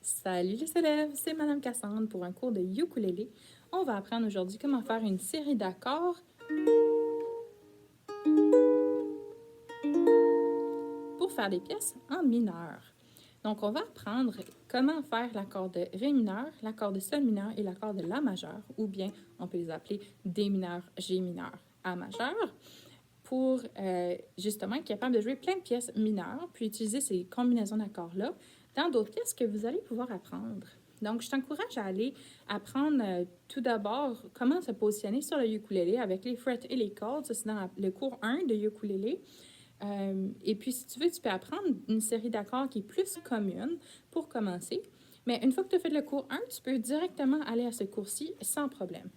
Salut les élèves, c'est Madame Cassandre pour un cours de ukulélé. On va apprendre aujourd'hui comment faire une série d'accords pour faire des pièces en mineur. Donc, on va apprendre comment faire l'accord de Ré mineur, l'accord de Sol mineur et l'accord de La majeur, ou bien on peut les appeler D mineur, G mineur, A majeur, pour justement être capable de jouer plein de pièces mineures, puis utiliser ces combinaisons d'accords-là dans d'autres pièces que vous allez pouvoir apprendre. Donc, je t'encourage à aller apprendre tout d'abord comment se positionner sur le ukulélé avec les frets et les cordes. Ça, c'est dans le cours 1 de ukulélé. Et puis, si tu veux, tu peux apprendre une série d'accords qui est plus commune pour commencer. Mais une fois que tu as fait le cours 1, tu peux directement aller à ce cours-ci sans problème.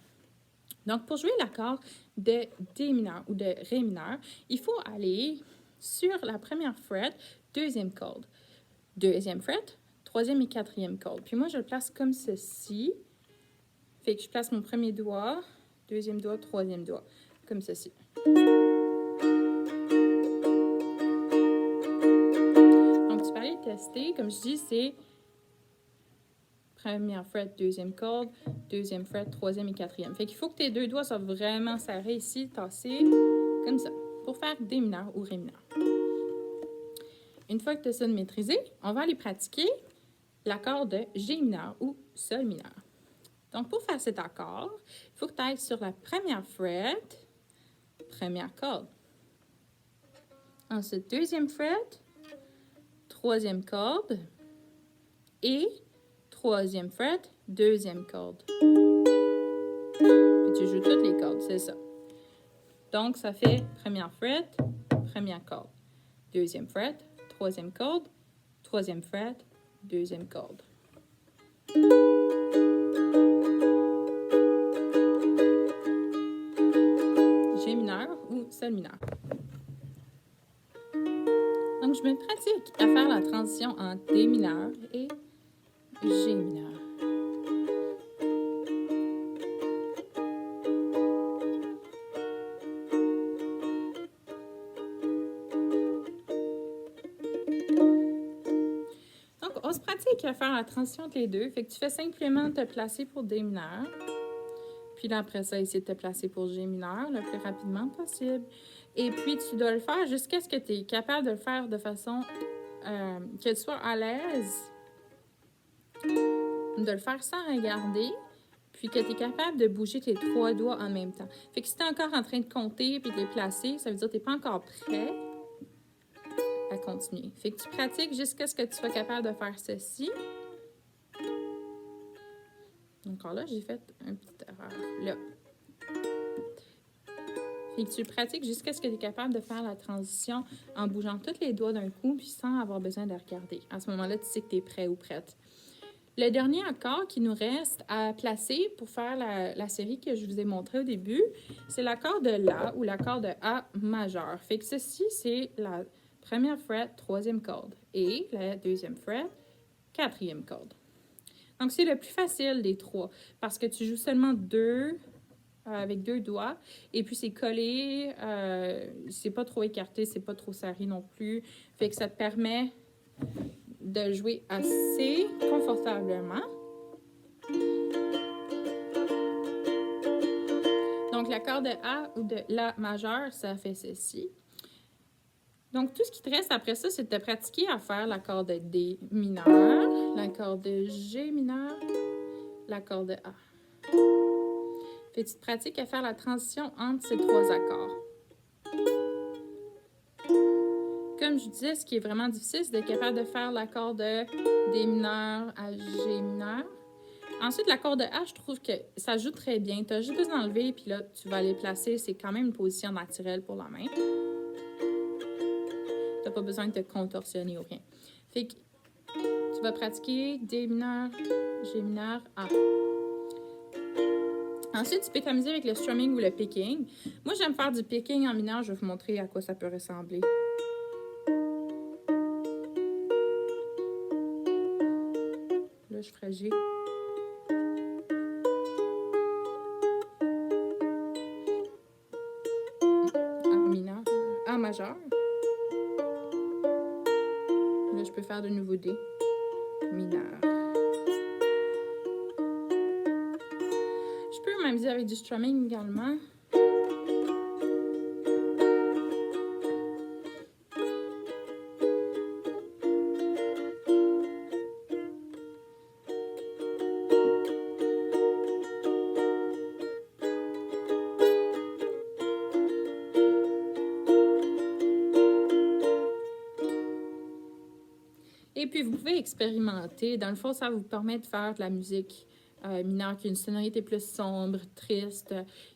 Donc, pour jouer l'accord de D mineur ou de Ré mineur, il faut aller sur la première fret, deuxième corde. Deuxième fret, troisième et quatrième corde. Puis moi, je le place comme ceci. Fait que je place mon premier doigt, deuxième doigt, troisième doigt, comme ceci. Donc, tu peux aller tester. Comme je dis, c'est première fret, deuxième corde, deuxième fret, troisième et quatrième. Fait qu'il faut que tes deux doigts soient vraiment serrés ici, tassés, comme ça, pour faire D mineur ou Ré mineur. Une fois que tu as ça de maîtrisé, on va aller pratiquer l'accord de G mineur ou Sol mineur. Donc, pour faire cet accord, il faut que tu ailles sur la première fret, première corde. Ensuite, deuxième fret, troisième corde et troisième fret, deuxième corde. Puis tu joues toutes les cordes, c'est ça. Donc, ça fait première fret, première corde. Deuxième fret, troisième corde, troisième fret, deuxième corde. G mineur ou Sol mineur. Donc, je me pratique à faire la transition entre D mineur et G mineur. Donc, on se pratique à faire la transition entre les deux. Fait que tu fais simplement te placer pour D mineur. Puis là, après ça, essayer de te placer pour G mineur le plus rapidement possible. Et puis, tu dois le faire jusqu'à ce que tu es capable de le faire de façon que tu sois à l'aise, de le faire sans regarder, puis que tu es capable de bouger tes trois doigts en même temps. Fait que si tu es encore en train de compter puis de les placer, ça veut dire que tu n'es pas encore prêt à continuer. Fait que tu pratiques jusqu'à ce que tu sois capable de faire ceci. Encore là, j'ai fait une petite erreur. Là. Fait que tu pratiques jusqu'à ce que tu es capable de faire la transition en bougeant tous les doigts d'un coup puis sans avoir besoin de regarder. À ce moment-là, tu sais que tu es prêt ou prête. Le dernier accord qui nous reste à placer pour faire la série que je vous ai montrée au début, c'est l'accord de La ou l'accord de A majeur. Fait que ceci, c'est la première fret, troisième corde et la deuxième fret, quatrième corde. Donc, c'est le plus facile des trois parce que tu joues seulement avec deux doigts et puis c'est collé, c'est pas trop écarté, c'est pas trop serré non plus. Fait que ça te permet de jouer assez confortablement. Donc, l'accord de A ou de La majeur, ça fait ceci. Donc, tout ce qui te reste après ça, c'est de te pratiquer à faire l'accord de D mineur, l'accord de G mineur, l'accord de A. Fait que tu te pratiques à faire la transition entre ces trois accords. Comme je disais, ce qui est vraiment difficile, c'est d'être capable de faire l'accord de D mineur à G mineur. Ensuite, l'accord de A, je trouve que ça joue très bien. Tu as juste besoin d'enlever, puis là, tu vas les placer. C'est quand même une position naturelle pour la main. Tu n'as pas besoin de te contorsionner ou rien. Fait que tu vas pratiquer D mineur, G mineur, A. Ensuite, tu peux t'amuser avec le strumming ou le picking. Moi, j'aime faire du picking en mineur. Je vais vous montrer à quoi ça peut ressembler. Là, je ferai G. A mineur. A majeur. Là, je peux faire de nouveau D mineur. m'amuser avec du strumming également. Et puis, vous pouvez expérimenter. Dans le fond, ça vous permet de faire de la musique mineure qui a une sonorité plus sombre, triste,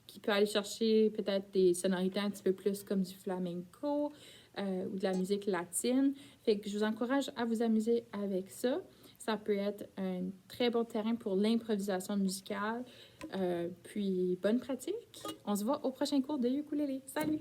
qui peut aller chercher peut-être des sonorités un petit peu plus comme du flamenco ou de la musique latine. Fait que je vous encourage à vous amuser avec ça. Ça peut être un très bon terrain pour l'improvisation musicale. Puis, bonne pratique. On se voit au prochain cours de ukulélé. Salut!